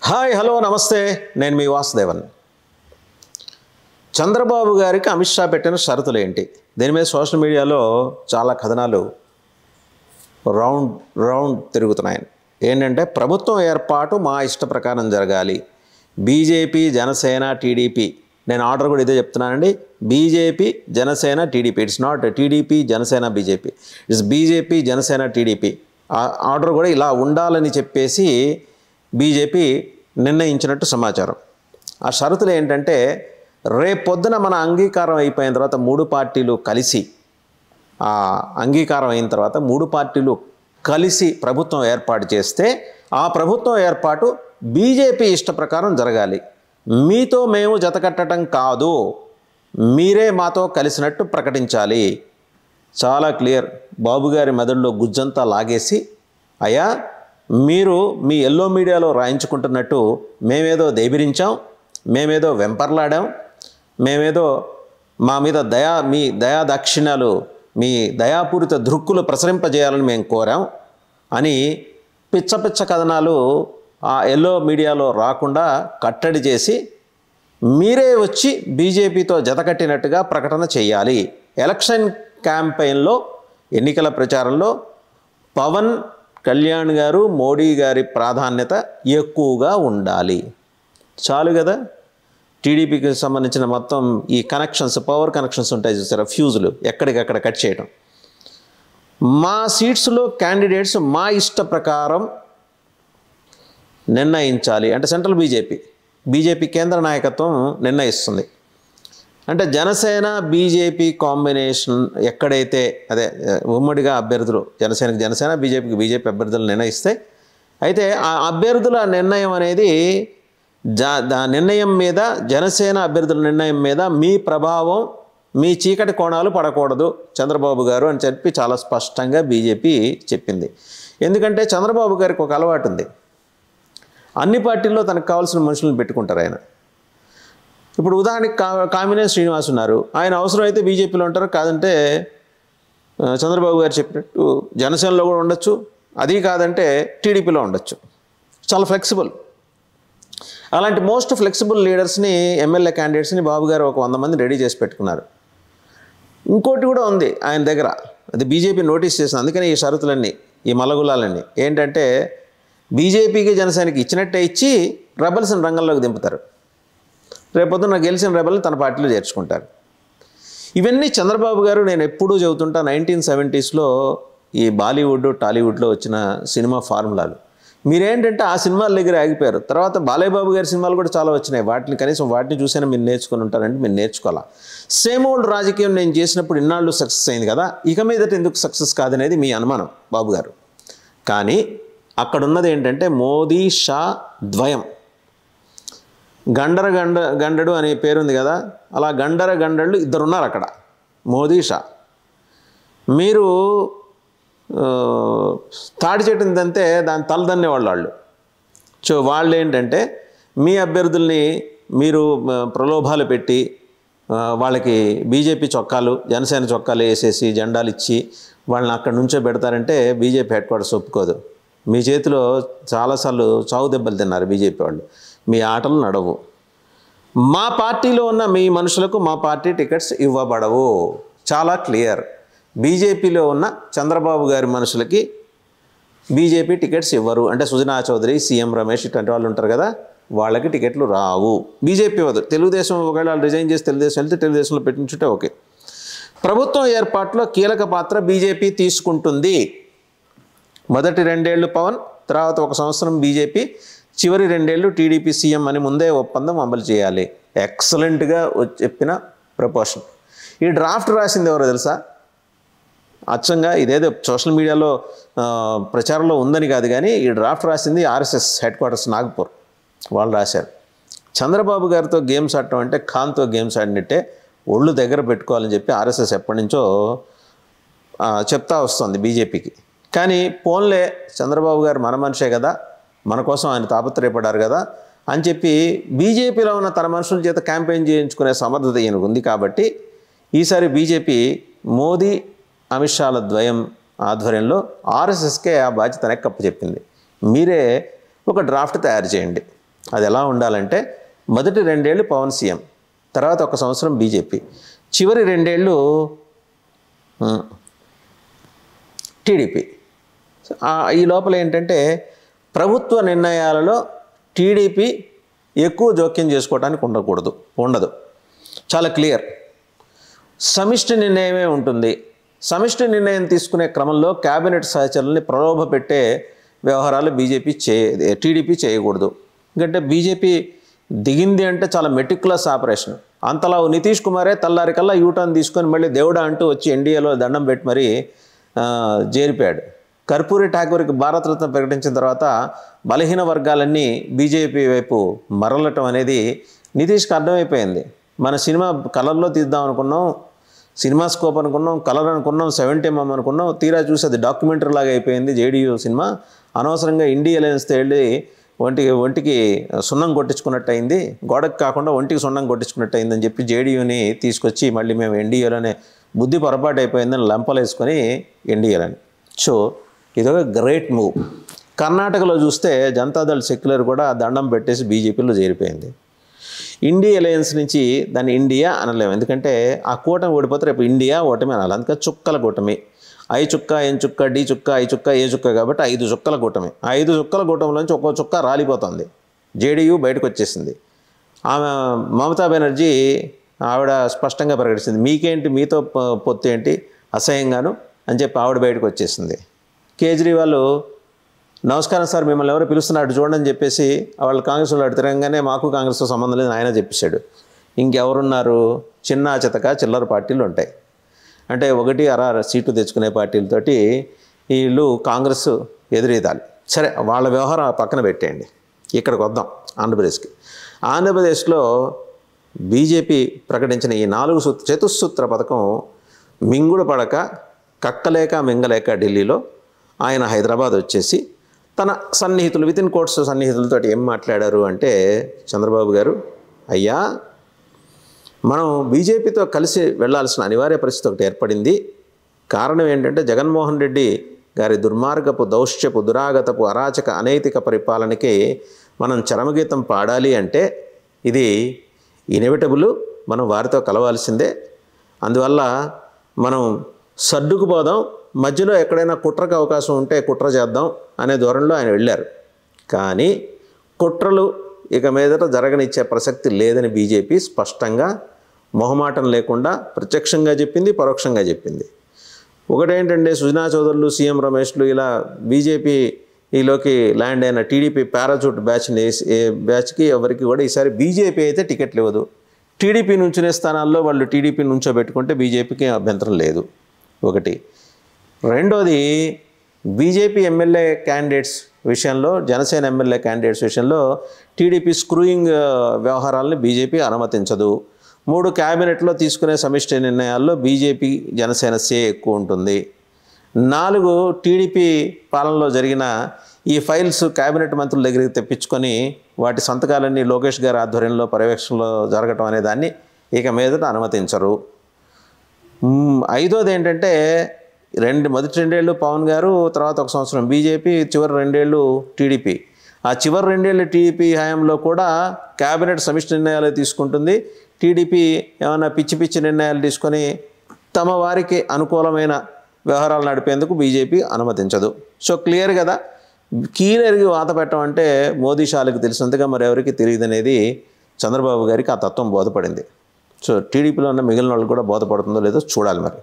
Hi hello నమస్తే, నేను మీ వాసుదేవన్. చంద్రబాబు గారికి అమిత్ షా పెట్టిన షరతులు ఏంటి? దీని మీద సోషల్ మీడియాలో చాలా కథనాలు రౌండ్ తిరుగుతున్నాయి. ఏంటంటే ప్రభుత్వం ఏర్పాటు మా ఇష్ట ప్రకారం జరగాలి, బీజేపీ జనసేన టీడీపీ, నేను ఆర్డర్ కూడా ఇదే చెప్తున్నానండి, BJP Janasena TDP, it's not TDP Janasena BJP, it's BJP Janasena TDP. Order కూడా ఇలా ఉండాలని చెప్పేసి బీజేపీ నిర్ణయించినట్టు సమాచారం. ఆ షరతులు ఏంటంటే, రేపొద్దున మన అంగీకారం అయిపోయిన తర్వాత మూడు పార్టీలు కలిసి, ఆ అంగీకారం అయిన తర్వాత మూడు పార్టీలు కలిసి ప్రభుత్వం ఏర్పాటు చేస్తే ఆ ప్రభుత్వం ఏర్పాటు బీజేపీ ఇష్ట ప్రకారం జరగాలి. మీతో మేము జతకట్టడం కాదు, మీరే మాతో కలిసినట్టు ప్రకటించాలి. చాలా క్లియర్. బాబు గారి మెదడులో గుజ్జంతా లాగేసి, అయ్యా మీరు మీ ఎల్లో మీడియాలో రాయించుకుంటున్నట్టు మేమేదో దేబిరించాం, మేమేదో వెంపర్లాడాం, మేమేదో మా మీద మీ దయాదాక్షిణ్యాలు, మీ దయాపూరిత దృక్కులు ప్రసరింపజేయాలని మేము కోరాం అని పిచ్చ పిచ్చ కథనాలు ఆ ఎల్లో మీడియాలో రాకుండా కట్టడి చేసి మీరే వచ్చి బీజేపీతో జతకట్టినట్టుగా ప్రకటన చేయాలి. ఎలక్షన్ క్యాంపెయిన్లో, ఎన్నికల ప్రచారంలో పవన్ కళ్యాణ్ గారు, మోడీ గారి ప్రాధాన్యత ఎక్కువగా ఉండాలి. చాలు కదా. టీడీపీకి సంబంధించిన మొత్తం ఈ కనెక్షన్స్, పవర్ కనెక్షన్స్ ఉంటాయి చూసారా, ఫ్యూజులు ఎక్కడికక్కడ కట్ చేయడం. మా సీట్స్లో క్యాండిడేట్స్ మా ఇష్ట ప్రకారం నిర్ణయించాలి అంటే సెంట్రల్ బీజేపీ కేంద్ర నాయకత్వం నిర్ణయిస్తుంది. అంటే జనసేన బీజేపీ కాంబినేషన్ ఎక్కడైతే, అదే ఉమ్మడిగా అభ్యర్థులు, జనసేన బీజేపీ అభ్యర్థులు నిర్ణయిస్తే, అయితే ఆ అభ్యర్థుల నిర్ణయం అనేది నిర్ణయం మీద, జనసేన అభ్యర్థుల నిర్ణయం మీద మీ ప్రభావం, మీ చీకటి కోణాలు పడకూడదు చంద్రబాబు గారు అని చెప్పి చాలా స్పష్టంగా బీజేపీ చెప్పింది. ఎందుకంటే చంద్రబాబు గారికి ఒక అలవాటు ఉంది, అన్ని పార్టీల్లో తనకు కావాల్సిన మనుషులను పెట్టుకుంటారు ఆయన. ఇప్పుడు ఉదాహరణకి కామినేని శ్రీనివాస్ ఉన్నారు, ఆయన అవసరమైతే బీజేపీలో ఉంటారు, కాదంటే చంద్రబాబు గారు చెప్పినట్టు జనసేనలో కూడా ఉండొచ్చు, అది కాదంటే టీడీపీలో ఉండొచ్చు. చాలా ఫ్లెక్సిబుల్. అలాంటి మోస్ట్ ఫ్లెక్సిబుల్ లీడర్స్ని, ఎమ్మెల్యే క్యాండిడేట్స్ని బాబు గారు ఒక 100 మంది రెడీ చేసి పెట్టుకున్నారు. ఇంకోటి కూడా ఉంది ఆయన దగ్గర, అది బీజేపీ నోటీస్ చేసింది. అందుకని ఈ షరతులన్నీ, ఈ మల్లగులాలన్నీ ఏంటంటే, బీజేపీకి జనసేనకి ఇచ్చినట్టే ఇచ్చి రెబల్స్ని రంగంలోకి దింపుతారు. రేపొద్దున గెలిచిన రెబల్ని తన పార్టీలో చేర్చుకుంటారు. ఇవన్నీ చంద్రబాబు గారు, నేను ఎప్పుడూ చెబుతుంటా, 1970s ఈ బాలీవుడ్, టాలీవుడ్లో వచ్చిన సినిమా ఫార్ములాలు. మీరేంటంటే ఆ సినిమాల దగ్గర ఆగిపోయారు. తర్వాత బాలయ్యబాబు గారి సినిమాలు కూడా చాలా వచ్చినాయి, కనీసం వాటిని చూసైనా మీరు నేర్చుకుని ఉంటారంటే మీరు నేర్చుకోవాలా. సేమ్ ఓల్డ్ రాజకీయం నేను చేసినప్పుడు ఇన్నాళ్ళు సక్సెస్ అయింది కదా, ఇక మీదట ఎందుకు సక్సెస్ కాదనేది మీ అనుమానం బాబు గారు. కానీ అక్కడున్నది ఏంటంటే మోదీ షా ద్వయం. గండడు అనే పేరుంది కదా, అలా గండళ్ళు ఇద్దరున్నారు అక్కడ, మోదీ షా. మీరు తాడి చెట్టుని దంతే దాని తలదన్నే వాళ్ళు. సో వాళ్ళు ఏంటంటే మీ అభ్యర్థుల్ని మీరు ప్రలోభాలు పెట్టి వాళ్ళకి బీజేపీ చొక్కాలు, జనసేన చొక్కాలు వేసేసి జెండాలు ఇచ్చి వాళ్ళని అక్కడ నుంచో పెడతారంటే బీజేపీ హెడ్ క్వార్టర్స్ ఒప్పుకోదు. మీ చేతిలో చాలాసార్లు చావు దెబ్బలు తిన్నారు బీజేపీ వాళ్ళు. మీ ఆటలు నడవు. మా పార్టీలో ఉన్న మీ మనుషులకు మా పార్టీ టికెట్స్ ఇవ్వబడవు. చాలా క్లియర్. బీజేపీలో ఉన్న చంద్రబాబు గారి మనుషులకి బీజేపీ టికెట్స్ ఇవ్వరు. అంటే సుజనా చౌదరి, సీఎం రమేష్ ఇట్లాంటి వాళ్ళు ఉంటారు కదా, వాళ్ళకి టికెట్లు రావు. బీజేపీ ఇవ్వదు. తెలుగుదేశం ఒకవేళ వాళ్ళు రిజైన్ చేసి తెలుగుదేశం వెళ్తే తెలుగుదేశంలో పెట్టించుంటే ఓకే. ప్రభుత్వం ఏర్పాటులో కీలక పాత్ర బీజేపీ తీసుకుంటుంది. మొదటి 2 ఏళ్ళు పవన్, తర్వాత 1 సంవత్సరం బీజేపీ, చివరి 2 ఏళ్ళు టీడీపీ సీఎం అని ముందే ఒప్పందం అమలు చేయాలి. ఎక్సలెంట్గా చెప్పిన ప్రపోజల్. ఈ డ్రాఫ్ట్ రాసింది ఎవరో తెలుసా? అచ్చంగా ఇదేదో సోషల్ మీడియాలో ప్రచారంలో ఉందని కాదు, కానీ ఈ డ్రాఫ్ట్ రాసింది ఆర్ఎస్ఎస్ హెడ్ క్వార్టర్స్ నాగ్పూర్ వాళ్ళు రాశారు. చంద్రబాబు గారితో గేమ్స్ ఆడటం అంటే ఖాన్తో గేమ్స్ ఆడినట్టే, ఒళ్ళు దగ్గర పెట్టుకోవాలని చెప్పి ఆర్ఎస్ఎస్ ఎప్పటి నుంచో చెప్తా వస్తుంది బీజేపీకి. కానీ పోన్లే, చంద్రబాబు గారు మన మనిషే కదా, మన కోసం ఆయన తాపత్రయపడ్డారు కదా అని చెప్పి బీజేపీలో ఉన్న తన మనుషుల చేత క్యాంపెయిన్ చేయించుకునే సమర్థత ఈయనకు ఉంది. కాబట్టి ఈసారి బీజేపీ మోదీ అమిత్ షాల ద్వయం ఆధ్వర్యంలో ఆర్ఎస్ఎస్కే ఆ బాధ్యత అనేది కప్పచెప్పింది. మీరే ఒక డ్రాఫ్ట్ తయారు చేయండి. అది ఎలా ఉండాలంటే మొదటి 2 ఏళ్ళు పవన్ సీఎం, తర్వాత 1 సంవత్సరం బీజేపీ, చివరి 2 ఏళ్ళు టీడీపీ. ఈ లోపల ఏంటంటే ప్రభుత్వ నిర్ణయాలలో టీడీపీ ఎక్కువ జోక్యం చేసుకోవడానికి ఉండదు. చాలా క్లియర్. సమిష్టి నిర్ణయమే ఉంటుంది. సమిష్టి నిర్ణయం తీసుకునే క్రమంలో క్యాబినెట్ సహచరుల్ని ప్రలోభ పెట్టే వ్యవహారాలు టీడీపీ చేయకూడదు. ఎందుకంటే బీజేపీ దిగింది అంటే చాలా మెటిక్యులస్ ఆపరేషన్. అంతలా నితీష్ కుమారే తెల్లారికల్లా యూటర్న్ తీసుకొని మళ్ళీ దేవుడా అంటూ వచ్చి ఎన్డీఏలో దండం పెట్టి మరీ చేరిపాడు. కర్పూరి ఠాకూర్కి భారతరత్న ప్రకటించిన తర్వాత బలహీన వర్గాలన్నీ బీజేపీ వైపు మరలటం అనేది నితీష్కి అర్థమైపోయింది. మన సినిమా కలర్లో తీద్దాం అనుకున్నాం, సినిమా స్కోప్ అనుకున్నాం, కలర్ అనుకున్నాం, 70mm అనుకున్నాం, తీరా చూసి అది డాక్యుమెంటరీ లాగా అయిపోయింది జేడీయూ సినిమా. అనవసరంగా ఇండి అలయన్స్తో వెళ్ళి ఒంటికి సున్నం కొట్టించుకున్నట్టు అయింది, గోడకు కాకుండా ఒంటికి సున్నం కొట్టించుకున్నట్టు అయిందని చెప్పి జేడీయూని తీసుకొచ్చి మళ్ళీ మేము ఎన్డీఏలోనే బుద్ధి పొరపాటు అయిపోయిందని లంపలేసుకొని ఎన్డీఏలని. సో ఇదొక గ్రేట్ మూవ్. కర్ణాటకలో చూస్తే జనతాదళ్ సెక్యులర్ కూడా దండం పెట్టేసి బీజేపీలో చేరిపోయింది. ఇండి అలయన్స్ నుంచి దాన్ని ఇండియా అనలేము, ఎందుకంటే ఆ కూటమి ఓడిపోతే రేపు ఇండియా ఓటమి అనాలి. అందుకని చుక్కల కూటమి, ఐ చుక్క, ఎన్ చుక్క, డి చుక్క, ఐ చుక్క, ఏ చుక్క, కాబట్టి 5 చుక్కల కూటమి. 5 చుక్కల కూటమిలోంచి ఒక్కో చుక్క రాలిపోతుంది. జేడీయూ బయటకు వచ్చేసింది. ఆమె మమతా బెనర్జీ ఆవిడ స్పష్టంగా ప్రకటించింది, మీకేంటి, మీతో పొత్తు ఏంటి, అసహ్యంగాను అని చెప్పి ఆవిడ బయటకు వచ్చేసింది. కేజ్రీవాల్ నమస్కారం సార్ మిమ్మల్ని ఎవరు పిలుస్తున్నాడు చూడండి అని చెప్పేసి వాళ్ళు కాంగ్రెస్ వాళ్ళు తిరగంగానే మాకు కాంగ్రెస్తో సంబంధం లేదు ఆయన చెప్పేశాడు. ఇంకెవరున్నారు, చిన్న చితక చిల్లర పార్టీలు ఉంటాయి. అంటే 1-6 సీట్లు తెచ్చుకునే పార్టీలతోటి వీళ్ళు కాంగ్రెస్ ఎదురీదాలి. సరే, వాళ్ళ వ్యవహారం పక్కన పెట్టేయండి. ఇక్కడికి వద్దాం ఆంధ్రప్రదేశ్కి. ఆంధ్రప్రదేశ్లో బీజేపీ ప్రకటించిన ఈ 4 చతుస్సూత్ర పథకం మింగుడు పడక కక్కలేక మింగలేక ఢిల్లీలో ఆయన హైదరాబాద్ వచ్చేసి తన సన్నిహితులు వితిన్ కోట్స్ సన్నిహితులతో ఏం మాట్లాడారు అంటే, చంద్రబాబు గారు, అయ్యా మనం బీజేపీతో కలిసి వెళ్లాల్సిన అనివార్య పరిస్థితి ఒకటి ఏర్పడింది. కారణం ఏంటంటే జగన్మోహన్ రెడ్డి గారి దుర్మార్గపు, దౌష్ట్యపు, దురాగతపు, అరాచక, అనైతిక పరిపాలనకి మనం చరమగీతం పాడాలి అంటే ఇది ఇన్ఎవిటబుల్, మనం వారితో కలవాల్సిందే. అందువల్ల మనం సర్దుకుపోదాం, మధ్యలో ఎక్కడైనా కుట్రకు అవకాశం ఉంటే కుట్ర చేద్దాం అనే ధోరణిలో ఆయన వెళ్ళారు. కానీ కుట్రలు ఇక మీదట జరగనిచ్చే ప్రసక్తి లేదని బీజేపీ స్పష్టంగా మొహమాటం లేకుండా ప్రత్యక్షంగా చెప్పింది, పరోక్షంగా చెప్పింది. ఒకటేంటంటే సుజనా చౌదరులు, సీఎం రమేష్లు ఇలా బీజేపీలోకి ల్యాండ్ అయిన టీడీపీ పారాచూట్ బ్యాచ్కి ఎవరికి కూడా ఈసారి బీజేపీ అయితే టికెట్లు ఇవ్వదు. టీడీపీ నుంచునే స్థానాల్లో వాళ్ళు టీడీపీ నుంచోబెట్టుకుంటే బీజేపీకి అభ్యంతరం లేదు. ఒకటి. రెండోది, బీజేపీ ఎమ్మెల్యే క్యాండిడేట్స్ విషయంలో, జనసేన ఎమ్మెల్యే క్యాండిడేట్స్ విషయంలో టీడీపీ స్క్రూయింగ్ వ్యవహారాలను బీజేపీ అనుమతించదు. 3 క్యాబినెట్లో తీసుకునే సమిష్టి నిర్ణయాల్లో బీజేపీ జనసేన ఎక్కువ ఉంటుంది. 4 టీడీపీ పాలనలో జరిగిన ఈ ఫైల్స్ క్యాబినెట్ మంత్రుల దగ్గరికి తెప్పించుకొని వాటి సంతకాలన్నీ లోకేష్ గారి ఆధ్వర్యంలో పర్యవేక్షణలో జరగటం అనే దాన్ని ఇక మీదట అనుమతించరు. 5వది ఏంటంటే మొదటి 2 ఏళ్ళు పవన్ గారు, తర్వాత 1 సంవత్సరం బీజేపీ, చివరి 2 ఏళ్ళు టీడీపీ. ఆ చివరి 2 ఏళ్ళు టీడీపీ హయాంలో కూడా క్యాబినెట్ సమిష్టి నిర్ణయాలు తీసుకుంటుంది. టీడీపీ ఏమైనా పిచ్చి నిర్ణయాలు తీసుకొని తమ వారికి అనుకూలమైన వ్యవహారాలు నడిపేందుకు బీజేపీ అనుమతించదు. సో క్లియర్ కదా. కీలెరిగి వాత పెట్టమంటే మోదీ షాలకు తెలిసినంతగా మరెవరికి తెలియదు అనేది చంద్రబాబు గారికి ఆ తత్వం బోధపడింది. సో టీడీపీలో ఉన్న మిగిలిన వాళ్ళు కూడా బోధపడుతుందో లేదో చూడాలి మరి.